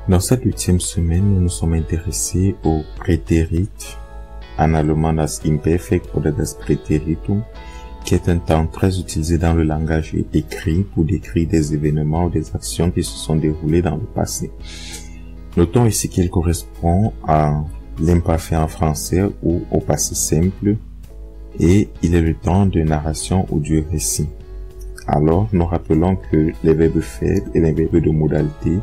Dans cette 8e semaine, nous nous sommes intéressés au Präterit, en allemand das Imperfekt oder das Präteritum, qui est un terme très utilisé dans le langage écrit pour décrire des événements ou des actions qui se sont déroulées dans le passé. Notons ici qu'il correspond à l'imparfait en français ou au passé simple, et il est le temps de narration ou du récit. Alors, nous rappelons que les verbes faire et les verbes de modalité,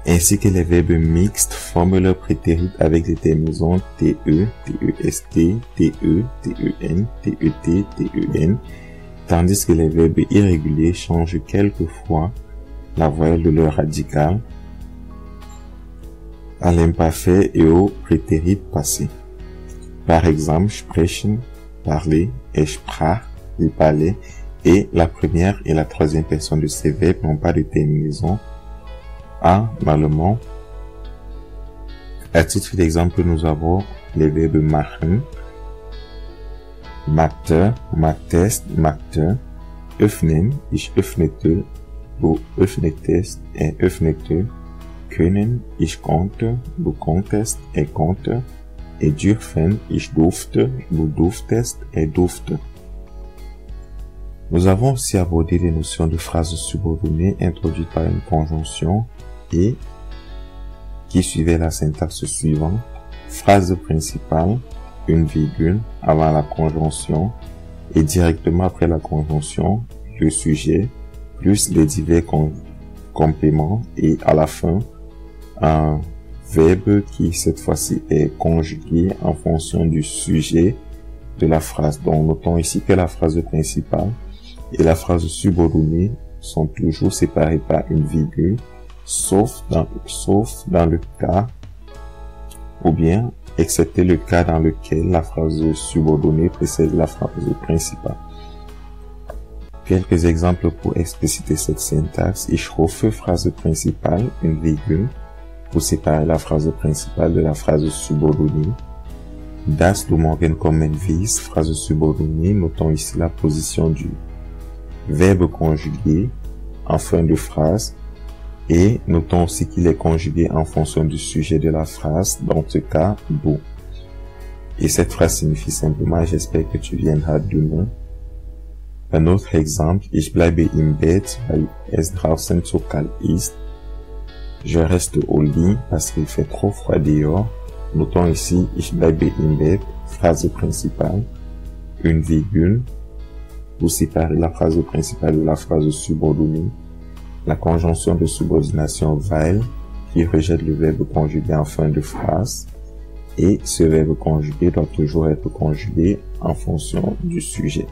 ainsi que les verbes mixtes forment leur prétérit avec les terminaisons te, test, te, ten, tet, ten, tandis que les verbes irréguliers changent quelquefois la voyelle de leur radical à l'imparfait et au prétérit passé. Par exemple, sprechen, parler, sprach, il parlait, et la première et la troisième personne de ces verbes n'ont pas de terminaison en allemand. À titre d'exemple, nous avons les verbes machen, machte, machtest, machte, öffnen, ich öffnete, du öffnetest, öffnete, können, ich konnte, du konntest, konnte, et dürfen, ich durfte, du durftest, durfte. Nous avons aussi abordé les notions de phrases subordonnées introduites par une conjonction et qui suivait la syntaxe suivante. Phrase principale, une virgule avant la conjonction et directement après la conjonction, le sujet, plus les divers compléments et à la fin, un verbe qui cette fois-ci est conjugué en fonction du sujet de la phrase. Donc notons ici que la phrase principale et la phrase subordonnée sont toujours séparées par une virgule, sauf dans le cas, ou bien, excepté le cas dans lequel la phrase subordonnée précède la phrase principale. Quelques exemples pour expliciter cette syntaxe. Ich rufe, phrase principale, une virgule, pour séparer la phrase principale de la phrase subordonnée. Das du morgen kommen wirst, phrase subordonnée, notons ici la position du verbe conjugué en fin de phrase et notons aussi qu'il est conjugué en fonction du sujet de la phrase, dans ce cas, du. Et cette phrase signifie simplement, j'espère que tu viendras demain. Un autre exemple, ich bleibe im Bett, weil es draußen zu kalt ist. Je reste au lit parce qu'il fait trop froid dehors. Notons ici, ich bleibe im Bett, phrase principale, une virgule, pour séparer la phrase principale de la phrase subordonnée, la conjonction de subordination weil, qui rejette le verbe conjugué en fin de phrase, et ce verbe conjugué doit toujours être conjugué en fonction du sujet.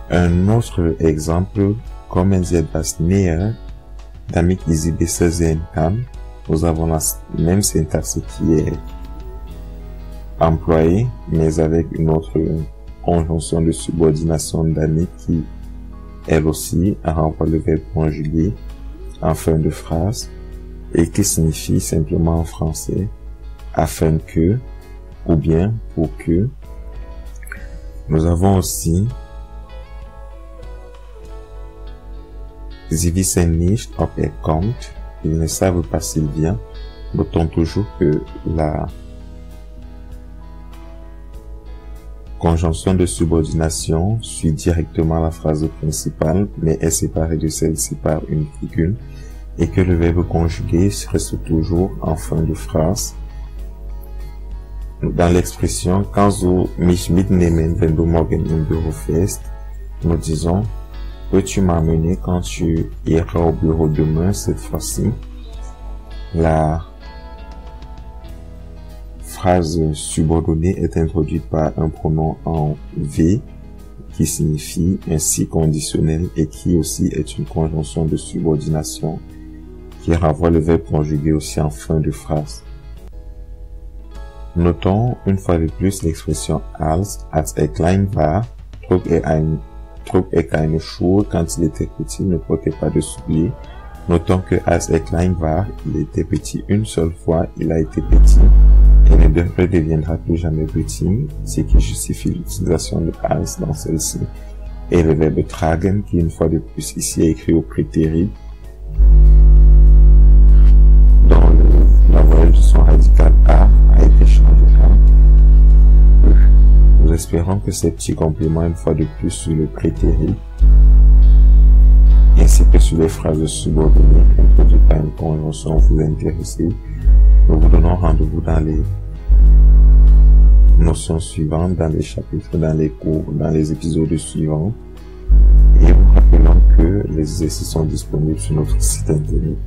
Un autre exemple, kommen Sie etwas näher, damit ich Sie besser sehen kann. Nous avons la même syntaxe qui est employée, mais avec une autre conjonction de subordination d'ami qui, elle aussi, renvoie le verbe conjugué en fin de phrase et qui signifie simplement en français afin que ou bien pour que. Nous avons aussi Sie wissen nicht, ob kommt. Ils ne savent pas s'il vient. Notons toujours que la conjonction de subordination suit directement la phrase principale, mais est séparée de celle-ci par une virgule, et que le verbe conjugué reste toujours en fin de phrase. Dans l'expression « Kannst du mich mitnehmen, wenn du morgen im Büro fährst », nous disons « Peux-tu m'amener quand tu iras au bureau demain ?» Cette fois-ci, la phrase subordonnée est introduite par un pronom en V qui signifie un si conditionnel et qui aussi est une conjonction de subordination qui renvoie le verbe conjugué aussi en fin de phrase. Notons une fois de plus l'expression als klein war, trug keine Schuhe, quand il était petit, ne portait pas de souliers. Notons que als klein war, il était petit une seule fois, il a été petit. Et ne deviendra plus jamais petit, ce qui justifie l'utilisation de als dans celle-ci. Et le verbe tragen, qui une fois de plus ici est écrit au prétérit, conjonction radicale A été changé à E. Nous espérons que ces petits compléments, une fois de plus, sur le prétérit, ainsi que sur les phrases subordonnées introduites par une conjonction vous intéressez. Nous vous donnons rendez-vous dans les notions suivantes, dans les chapitres, dans les cours, dans les épisodes suivants. Et vous rappelons que les exercices sont disponibles sur notre site internet